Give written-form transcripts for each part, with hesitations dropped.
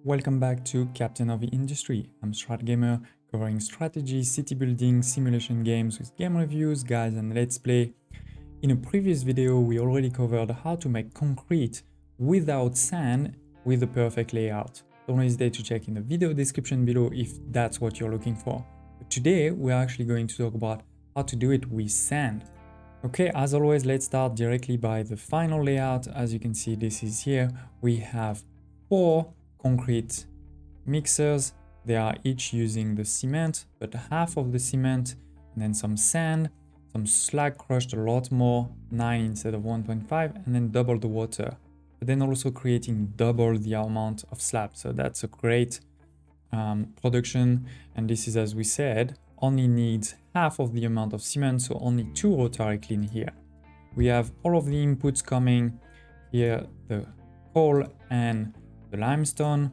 Welcome back to Captain of the Industry. I'm Strat Gamer, covering strategy, city building, simulation games with game reviews, guides and let's play. In a previous video, we already covered how to make concrete without sand with the perfect layout. Don't hesitate to check in the video description below if that's what you're looking for. But today, we're actually going to talk about how to do it with sand. Okay, as always, let's start directly by the final layout. As you can see, this is here. We have 4 concrete mixers. They are each using the cement, but half of the cement, and then some sand, some slag crushed a lot more, 9 instead of 1.5, and then double the water. But then also creating double the amount of slabs. So that's a great production. And this is, as we said, only needs half of the amount of cement, so only 2 rotary kiln here. We have all of the inputs coming here, the coal and the limestone,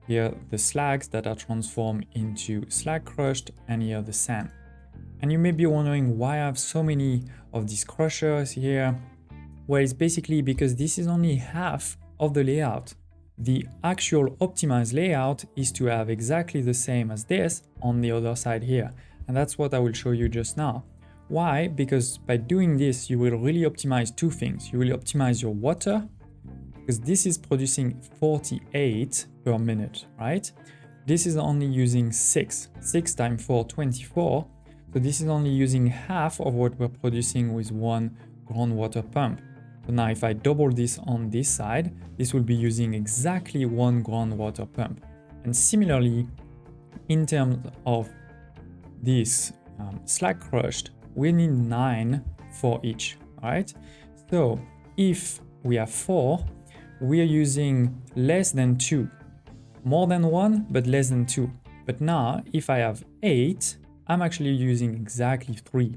here the slags that are transformed into slag crushed, and here the sand. And you may be wondering why I have so many of these crushers here. Well, it's basically because this is only half of the layout. The actual optimized layout is to have exactly the same as this on the other side here. And that's what I will show you just now. Why? Because by doing this, you will really optimize 2 things. You will optimize your water, because this is producing 48 per minute, right? This is only using 6 times 4, 24. So this is only using half of what we're producing with 1 groundwater pump. So now if I double this on this side, this will be using exactly 1 groundwater pump. And similarly, in terms of this slag crushed, we need 9 for each, right? So if we have 4, we are using less than 2. More than 1, but less than 2. But now, if I have 8, I'm actually using exactly 3.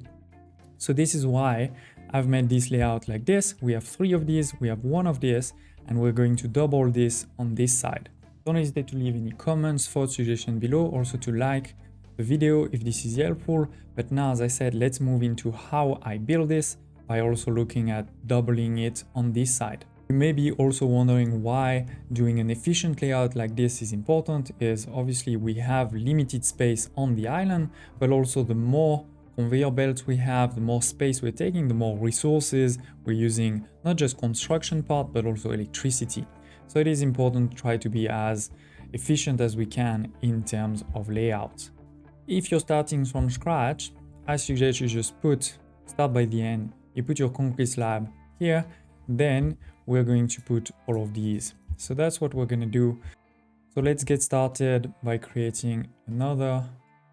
So this is why I've made this layout like this. We have 3 of these, we have 1 of this, and we're going to double this on this side. Don't hesitate to leave any comments, thoughts, suggestions below. Also to like the video if this is helpful. But now, as I said, let's move into how I build this by also looking at doubling it on this side. You may be also wondering why doing an efficient layout like this is important. Is obviously we have limited space on the island, but also the more conveyor belts we have, the more space we're taking, the more resources we're using, not just construction part, but also electricity. So it is important to try to be as efficient as we can in terms of layout. If you're starting from scratch, I suggest you just start by the end. You put your concrete slab here, then we're going to put all of these. So that's what we're going to do. So let's get started by creating another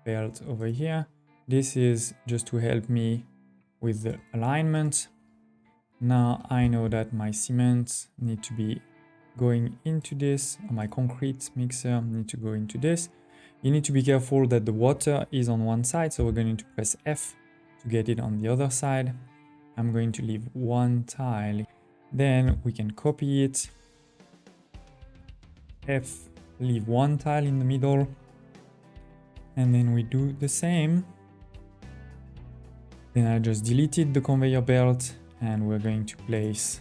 belt over here. This is just to help me with the alignment. Now I know that my cement need to be going into this, or my concrete mixer need to go into this. You need to be careful that the water is on one side, so we're going to press F to get it on the other side. I'm going to leave 1 tile. Then we can copy it. F, leave 1 tile in the middle. And then we do the same. Then I just deleted the conveyor belt and we're going to place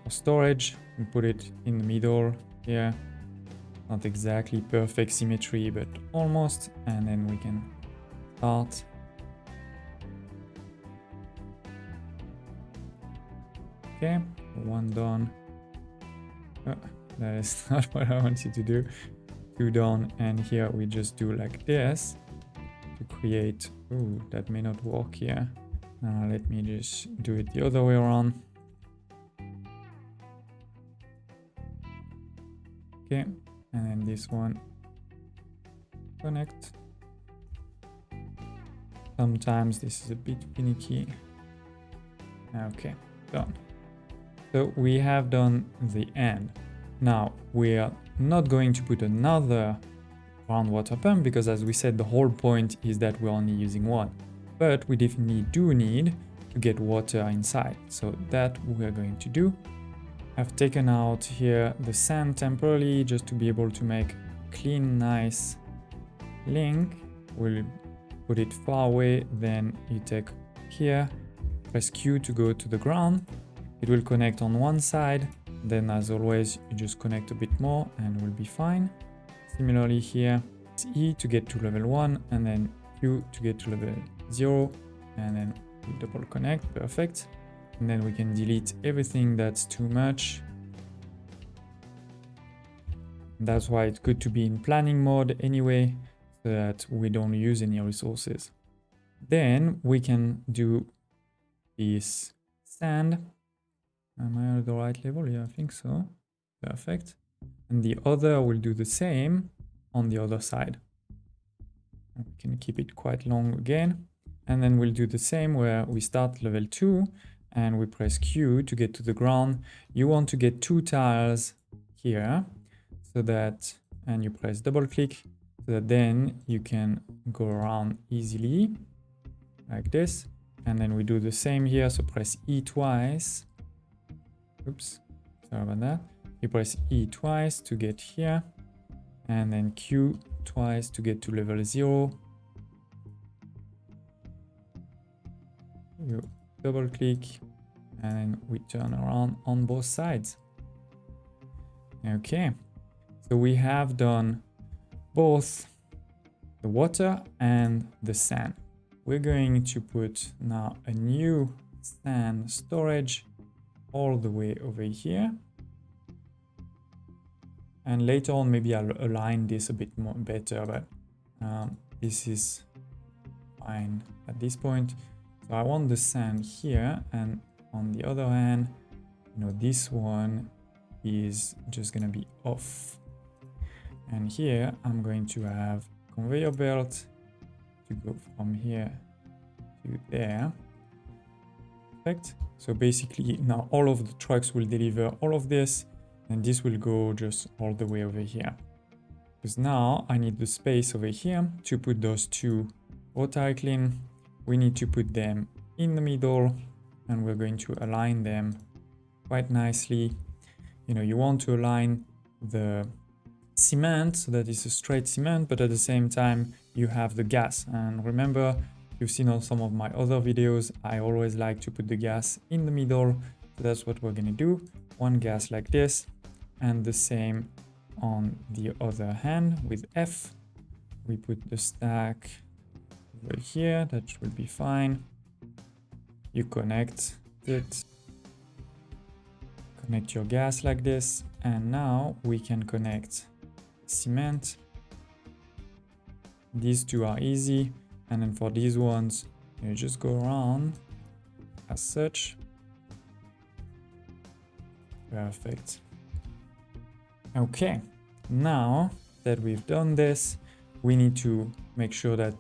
our storage and put it in the middle here. Not exactly perfect symmetry, but almost. And then we can start. Okay, 1 done. Oh, that is not what I wanted to do. 2 done, and here we just do like this to create. Ooh, that may not work here. Let me just do it the other way around. Okay, and then this one connect. Sometimes this is a bit finicky. Okay, done. So we have done the end. Now we are not going to put another groundwater pump because, as we said, the whole point is that we're only using 1. But we definitely do need to get water inside. So that we're going to do. I've taken out here the sand temporarily just to be able to make a clean, nice link. We'll put it far away. Then you take here, press Q to go to the ground. It will connect on one side, Then as always, you just connect a bit more and we'll be fine. Similarly here, it's E to get to level 1 and then Q to get to level 0, and then we double connect, perfect. And then we can delete everything that's too much. That's why it's good to be in planning mode anyway, so that we don't use any resources. Then we can do this sand. Am I at the right level? Yeah, I think so. Perfect. And the other will do the same on the other side. We can keep it quite long again. And then we'll do the same where we start level 2 and we press Q to get to the ground. You want to get 2 tiles here so that, and you press double click so that then you can go around easily like this. And then we do the same here. So press E twice. Oops, sorry about that. You press E twice to get here, and then Q twice to get to level 0. You double click, and then we turn around on both sides. Okay, so we have done both the water and the sand. We're going to put now a new sand storage all the way over here. And later on, maybe I'll align this a bit more better, but this is fine at this point. So I want the sand here, and on the other hand, you know, this one is just gonna be off. And here I'm going to have conveyor belt to go from here to there. Perfect. So basically now all of the trucks will deliver all of this, and this will go just all the way over here. Because now I need the space over here to put those 2 Rotary kiln. We need to put them in the middle, and we're going to align them quite nicely. You know, you want to align the cement so that it's a straight cement, but at the same time you have the gas. And remember, you've seen on some of my other videos, I always like to put the gas in the middle. So that's what we're gonna do. One gas like this, and the same on the other hand with F. We put the stack over here, that will be fine. You connect it, connect your gas like this, and now we can connect cement. These 2 are easy, and then for these ones, you just go around as such. Perfect. Okay, now that we've done this, we need to make sure that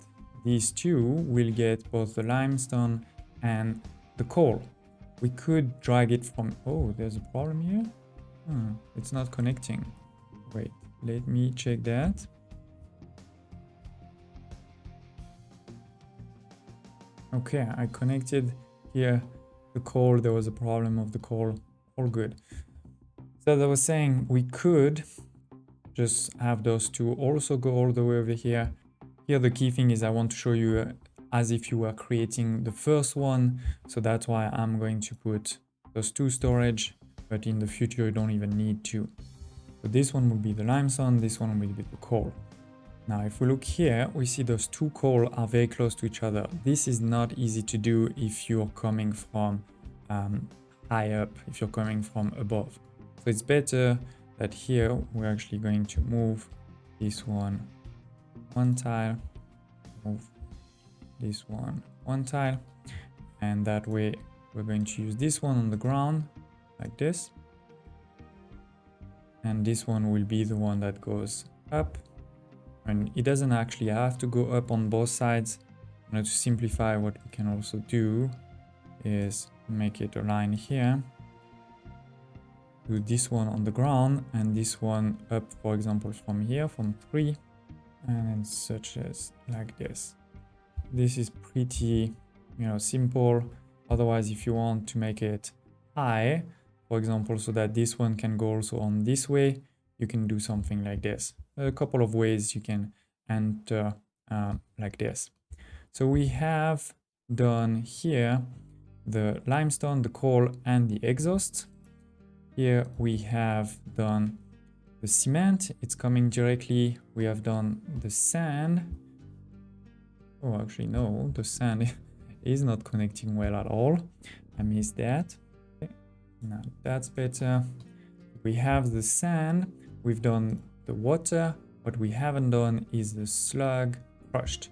these 2 will get both the limestone and the coal. We could drag it from... Oh, there's a problem here. It's not connecting. Wait, let me check that. Okay, I connected here the coal. There was a problem of the coal. All good. So as I was saying, we could just have those 2 also go all the way over here. Here the key thing is I want to show you as if you were creating the first one. So that's why I'm going to put those 2 storage, but in the future you don't even need to. So this one will be the limestone, this one will be the coal. Now if we look here, we see those 2 coal are very close to each other. This is not easy to do if you're coming from high up, if you're coming from above. So it's better that here we're actually going to move this one 1 tile, move this one tile, and that way we're going to use this one on the ground like this, and this one will be the one that goes up, and it doesn't actually have to go up on both sides. Now to simplify, what we can also do is make it a line here, do this one on the ground and this one up, for example from here, from 3, and such as like this. This is pretty, you know, simple. Otherwise, if you want to make it high, for example, so that this one can go also on this way, you can do something like this. A couple of ways you can enter like this. So we have done here the limestone, the coal, and the exhaust. Here we have done the cement, it's coming directly. We have done the sand. Oh, actually, no, the sand is not connecting well at all. I missed that. Okay. Now that's better. We have the sand, we've done the water. What we haven't done is the slag crushed.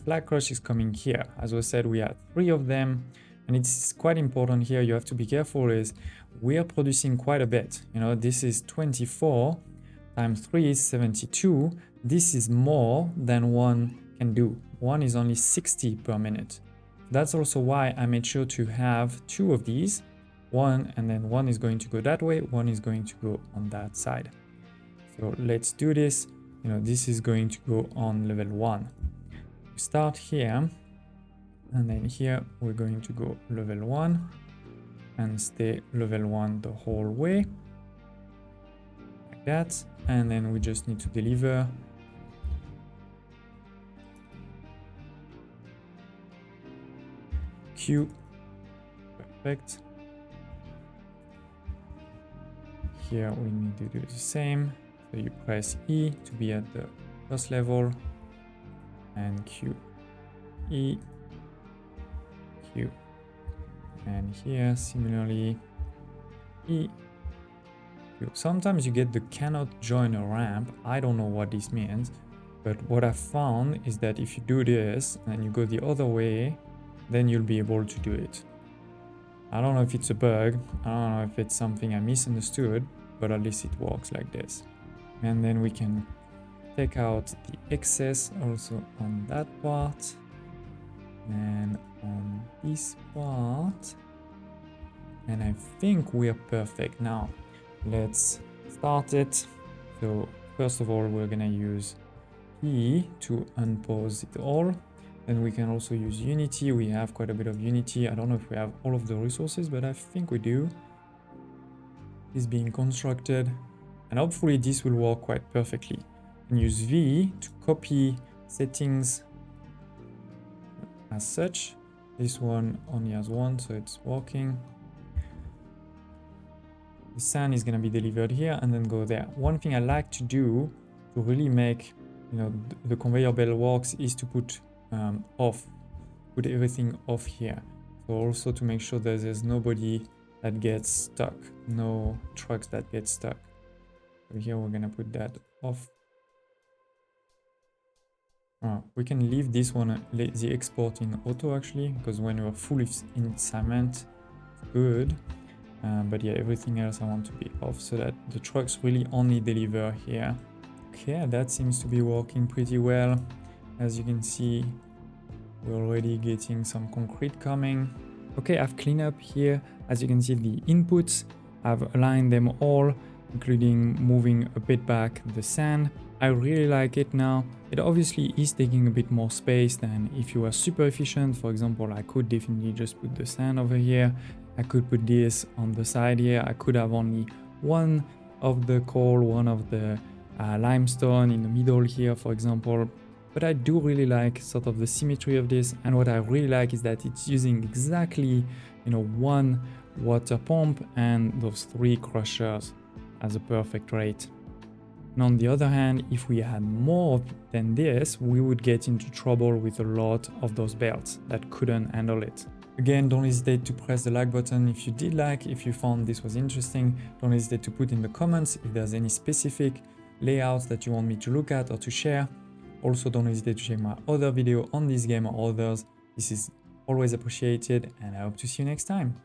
Slag crush is coming here. As I said, we have 3 of them, and it's quite important here. You have to be careful is we are producing quite a bit. You know, this is 24 times 3 is 72. This is more than one can do. One is only 60 per minute. That's also why I made sure to have 2 of these. One, and then one is going to go that way, one is going to go on that side. So let's do this. You know, this is going to go on level 1. We start here, and then here we're going to go level 1 and stay level 1 the whole way, like that. And then we just need to deliver Q. Perfect. Here we need to do the same. So you press E to be at the first level, and Q, E, Q. And here similarly, E, Q. Sometimes you get the cannot join a ramp. I don't know what this means, but what I found is that if you do this and you go the other way, then you'll be able to do it. I don't know if it's a bug, I don't know if it's something I misunderstood, but at least it works like this. And then we can take out the excess also on that part and on this part. And I think we are perfect now. Let's start it. So first of all, we're gonna use E to unpause it all. Then we can also use Unity. We have quite a bit of Unity. I don't know if we have all of the resources, but I think we do. It's being constructed, and hopefully this will work quite perfectly. And use V to copy settings as such. This one only has 1, so it's working. The sand is going to be delivered here and then go there. One thing I like to do to really make, you know, the conveyor belt works is to put put everything off here. So also to make sure that there's nobody that gets stuck, no trucks that get stuck. So here we're gonna put that off. We can leave this one, the export in auto actually, because when you're full in cement, it's good. But yeah, everything else I want to be off so that the trucks really only deliver here. Okay, that seems to be working pretty well. As you can see, we're already getting some concrete coming. Okay, I've cleaned up here. As you can see, the inputs, I've aligned them all, including moving a bit back the sand. I really like it now. It obviously is taking a bit more space than if you were super efficient. For example, I could definitely just put the sand over here. I could put this on the side here. I could have only one of the coal, one of the limestone in the middle here, for example. But I do really like sort of the symmetry of this, and what I really like is that it's using exactly, you know, 1 water pump and those 3 crushers as a perfect rate. And on the other hand, if we had more than this, we would get into trouble with a lot of those belts that couldn't handle it. Again, don't hesitate to press the like button if you did like, if you found this was interesting. Don't hesitate to put in the comments if there's any specific layouts that you want me to look at or to share. Also, don't hesitate to check my other video on this game or others. This is always appreciated, and I hope to see you next time.